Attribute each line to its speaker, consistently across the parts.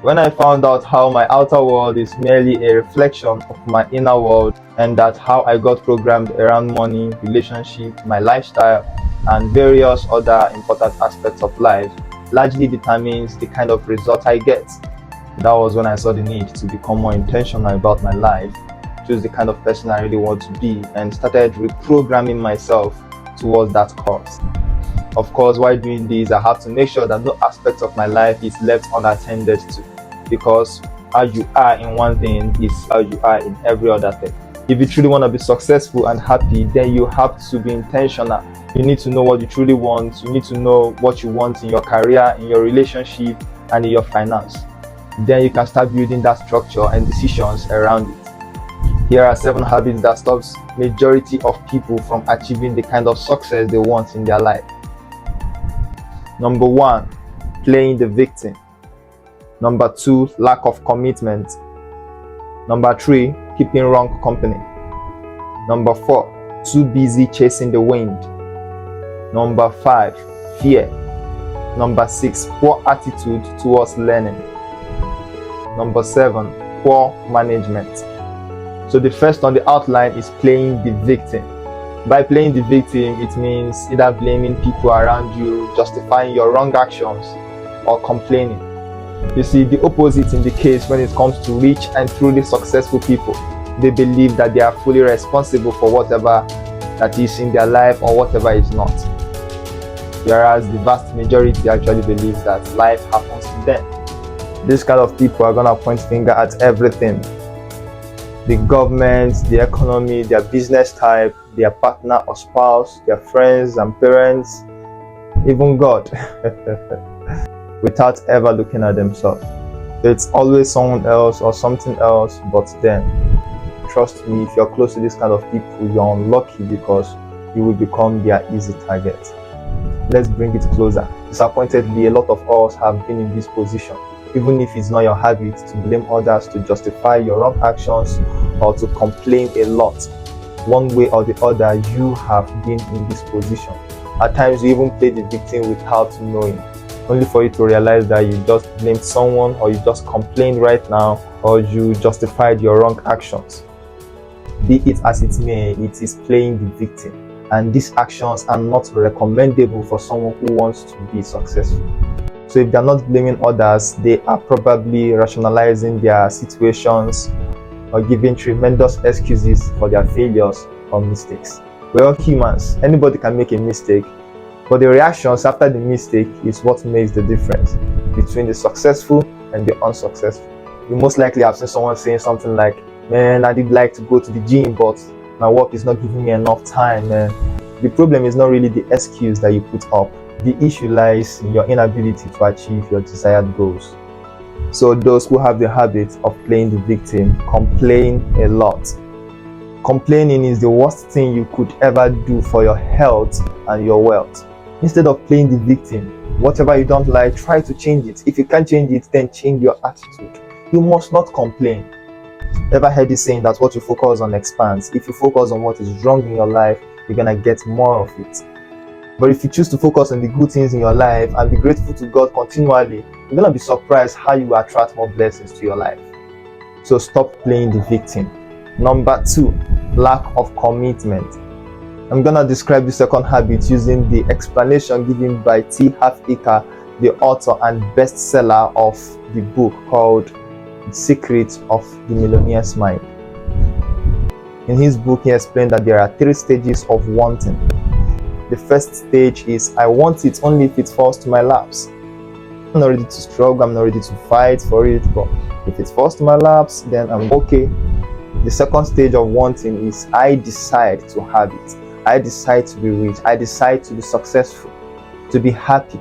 Speaker 1: When I found out how my outer world is merely a reflection of my inner world, and that how I got programmed around money, relationship, my lifestyle, and various other important aspects of life largely determines the kind of result I get. That was when I saw the need to become more intentional about my life, choose the kind of person I really want to be, and started reprogramming myself towards that course. Of course, while doing this, I have to make sure that no aspect of my life is left unattended to, because how you are in one thing is how you are in every other thing. If you truly want to be successful and happy, then you have to be intentional. You need to know what you truly want. You need to know what you want in your career, in your relationship, and in your finance. Then you can start building that structure and decisions around it. Here are 7 habits that stops majority of people from achieving the kind of success they want in their life. Number 1, playing the victim. Number 2, lack of commitment. Number 3, keeping wrong company. Number 4, too busy chasing the wind. Number 5, fear. Number 6, poor attitude towards learning. Number 7, poor management. So the first on the outline is playing the victim. By playing the victim, it means either blaming people around you, justifying your wrong actions, or complaining. You see, the opposite in the case when it comes to rich and truly successful people. They believe that they are fully responsible for whatever that is in their life or whatever is not. Whereas the vast majority actually believes that life happens to them. This kind of people are going to point finger at everything. The government, the economy, their business type, their partner or spouse, their friends and parents, even God, without ever looking at themselves. It's always someone else or something else but them. Trust me, if you're close to this kind of people, you're unlucky because you will become their easy target. Let's bring it closer. Disappointedly, a lot of us have been in this position. Even if it's not your habit to blame others, to justify your wrong actions, or to complain a lot, one way or the other, you have been in this position. At times, you even play the victim without knowing, only for you to realize that you just blamed someone, or you just complained right now, or you justified your wrong actions. Be it as it may, it is playing the victim, and these actions are not recommendable for someone who wants to be successful. So if they're not blaming others, they are probably rationalizing their situations or giving tremendous excuses for their failures or mistakes. We're all humans. Anybody can make a mistake, but the reactions after the mistake is what makes the difference between the successful and the unsuccessful. You most likely have seen someone saying something like, "Man, I did like to go to the gym, but my work is not giving me enough time, man." The problem is not really the excuse that you put up. The issue lies in your inability to achieve your desired goals. So those who have the habit of playing the victim complain a lot. Complaining is the worst thing you could ever do for your health and your wealth. Instead of playing the victim, whatever you don't like, try to change it. If you can't change it, then change your attitude. You must not complain. Ever heard the saying that what you focus on expands? If you focus on what is wrong in your life, you're gonna get more of it. But if you choose to focus on the good things in your life and be grateful to God continually, you're gonna be surprised how you attract more blessings to your life. So stop playing the victim. Number 2, lack of commitment. I'm gonna describe the second habit using the explanation given by T. Harv Eker, the author and bestseller of the book called The Secret of the Millionaire's Mind. In his book, he explained that there are 3 stages of wanting. The first stage is, I want it only if it falls to my laps. I'm not ready to struggle, I'm not ready to fight for it, but if it falls to my laps, then I'm okay. The second stage of wanting is, I decide to have it. I decide to be rich. I decide to be successful, to be happy.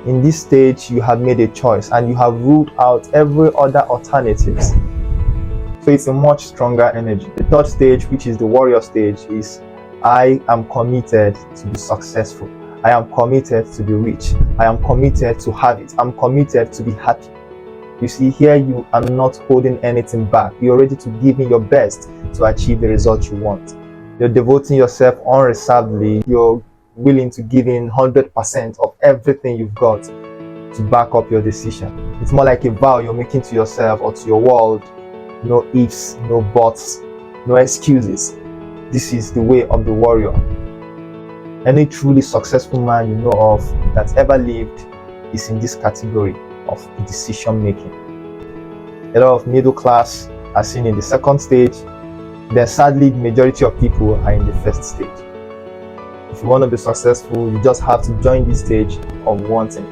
Speaker 1: In this stage, you have made a choice and you have ruled out every other alternatives. So it's a much stronger energy. The third stage, which is the warrior stage, is, I am committed to be successful. I am committed to be rich. I am committed to have it. I'm committed to be happy. You see, here you are not holding anything back. You're ready to give in your best to achieve the result you want. You're devoting yourself unreservedly. You're willing to give in 100% of everything you've got to back up your decision. It's more like a vow you're making to yourself or to your world. No ifs, no buts, no excuses. This is the way of the warrior. Any truly successful man you know of that ever lived is in this category of decision making. A lot of middle class are seen in the second stage. Then sadly, the majority of people are in the first stage. If you want to be successful, you just have to join this stage of wanting,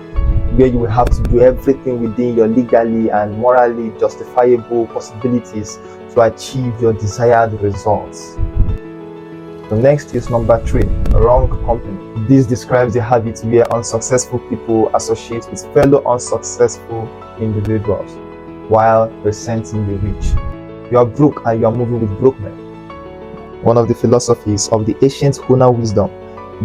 Speaker 1: where you will have to do everything within your legally and morally justifiable possibilities to achieve your desired results. The next is number 3, wrong company. This describes the habit where unsuccessful people associate with fellow unsuccessful individuals while resenting the rich. You are broke and you are moving with broke men. One of the philosophies of the ancient Huna wisdom,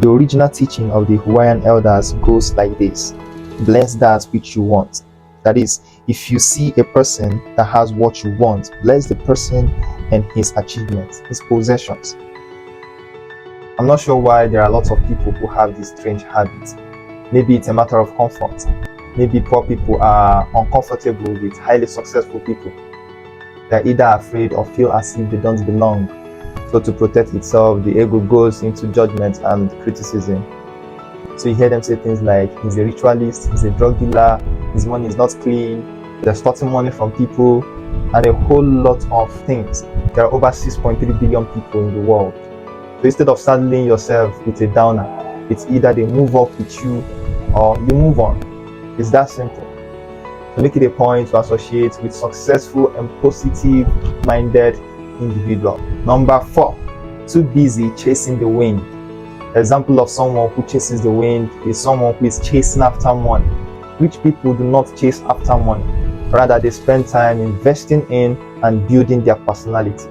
Speaker 1: the original teaching of the Hawaiian elders, goes like this: bless that which you want. That is, if you see a person that has what you want, bless the person and his achievements, his possessions. I'm not sure why there are lots of people who have this strange habit. Maybe it's a matter of comfort. Maybe poor people are uncomfortable with highly successful people. They're either afraid or feel as if they don't belong. So to protect itself, the ego goes into judgment and criticism. So you hear them say things like, he's a ritualist, he's a drug dealer, his money is not clean, they're extorting money from people, and a whole lot of things. There are over 6.3 billion people in the world. So instead of saddling yourself with a downer, it's either they move up with you or you move on. It's that simple. So make it a point to associate with successful and positive-minded individuals. Number 4, too busy chasing the wind. Example of someone who chases the wind is someone who is chasing after money. Rich people do not chase after money. Rather, they spend time investing in and building their personality.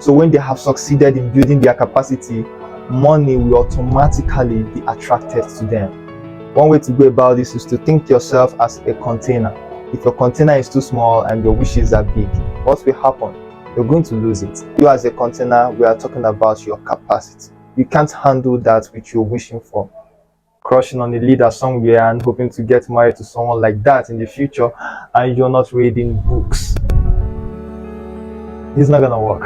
Speaker 1: So when they have succeeded in building their capacity, money will automatically be attracted to them. One way to go about this is to think yourself as a container. If your container is too small and your wishes are big, what will happen? You're going to lose it. You as a container, we are talking about your capacity. You can't handle that which you're wishing for. Crushing on a leader somewhere and hoping to get married to someone like that in the future, and you're not reading books. It's not gonna work.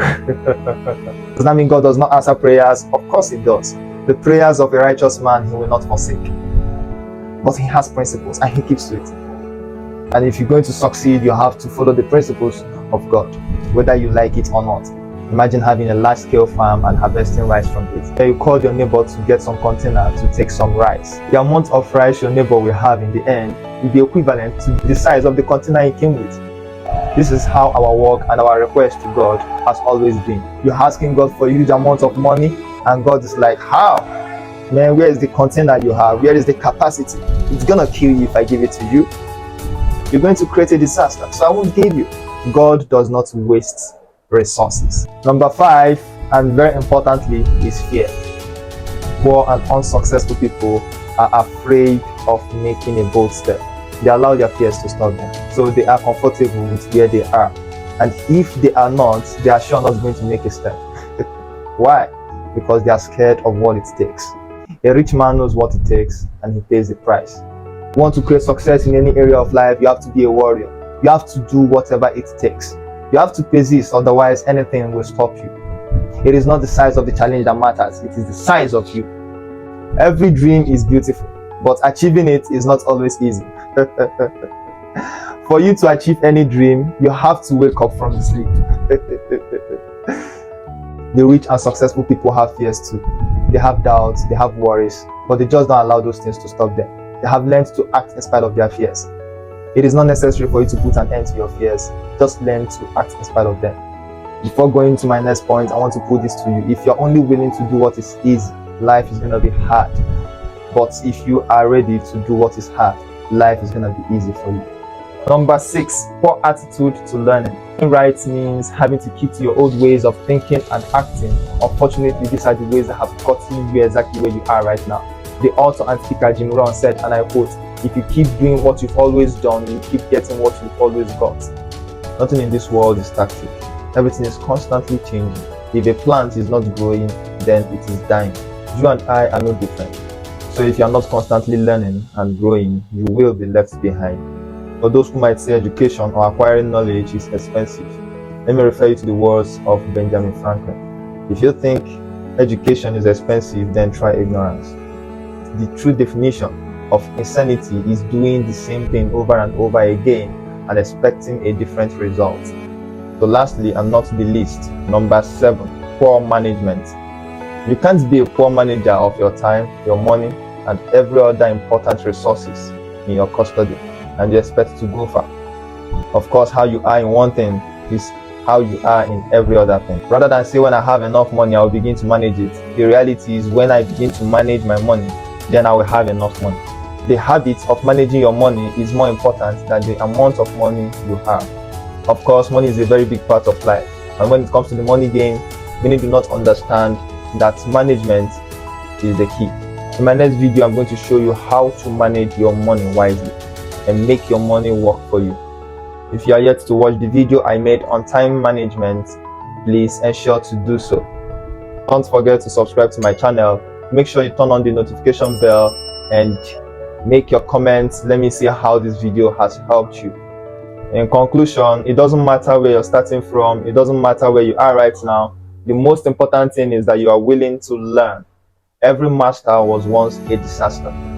Speaker 1: Does that mean God does not answer prayers? Of course He does. The prayers of a righteous man He will not forsake. But He has principles and He keeps to it. And if you're going to succeed, you have to follow the principles of God, whether you like it or not. Imagine having a large-scale farm and harvesting rice from it. Then you call your neighbor to get some container to take some rice. The amount of rice your neighbor will have in the end will be equivalent to the size of the container he came with. This is how our work and our request to God has always been. You're asking God for a huge amount of money, and God is like, how? Man, where is the container you have? Where is the capacity? It's gonna kill you if I give it to you. You're going to create a disaster, so I won't give you. God does not waste resources. Number 5, and very importantly, is fear. Poor and unsuccessful people are afraid of making a bold step. They allow their fears to stop them. So they are comfortable with where they are. And if they are not, they are sure not going to make a step. Why? Because they are scared of what it takes. A rich man knows what it takes and he pays the price. You want to create success in any area of life, you have to be a warrior. You have to do whatever it takes. You have to persist, otherwise anything will stop you. It is not the size of the challenge that matters, it is the size of you. Every dream is beautiful, but achieving it is not always easy. For you to achieve any dream, you have to wake up from sleep. The rich and successful people have fears too. They have doubts, they have worries, but they just don't allow those things to stop them. They have learned to act in spite of their fears. It is not necessary for you to put an end to your fears. Just learn to act in spite of them. Before going to my next point, I want to put this to you. If you're only willing to do what is easy, life is going to be hard. But if you are ready to do what is hard, life is going to be easy for you. Number 6, poor attitude to learning. Right means having to keep to your old ways of thinking and acting. Unfortunately, these are the ways that have gotten you exactly where you are right now. The author and speaker Jim Rohn said, and I quote, "If you keep doing what you've always done, you keep getting what you've always got." Nothing in this world is static. Everything is constantly changing. If a plant is not growing, then it is dying. You and I are no different. So if you are not constantly learning and growing, you will be left behind. For those who might say education or acquiring knowledge is expensive, let me refer you to the words of Benjamin Franklin. If you think education is expensive, then try ignorance. The true definition of insanity is doing the same thing over and over again and expecting a different result. So lastly, and not the least, number 7, poor management. You can't be a poor manager of your time, your money, and every other important resources in your custody and you expect to go far. Of course, how you are in one thing is how you are in every other thing. Rather than say when I have enough money, I'll begin to manage it. The reality is when I begin to manage my money, then I will have enough money. The habit of managing your money is more important than the amount of money you have. Of course, money is a very big part of life. And when it comes to the money game, many do not understand that management is the key. In my next video, I'm going to show you how to manage your money wisely and make your money work for you. If you are yet to watch the video I made on time management, please ensure to do so. Don't forget to subscribe to my channel. Make sure you turn on the notification bell and make your comments. Let me see how this video has helped you. In conclusion, it doesn't matter where you're starting from. It doesn't matter where you are right now. The most important thing is that you are willing to learn. Every master was once a disaster.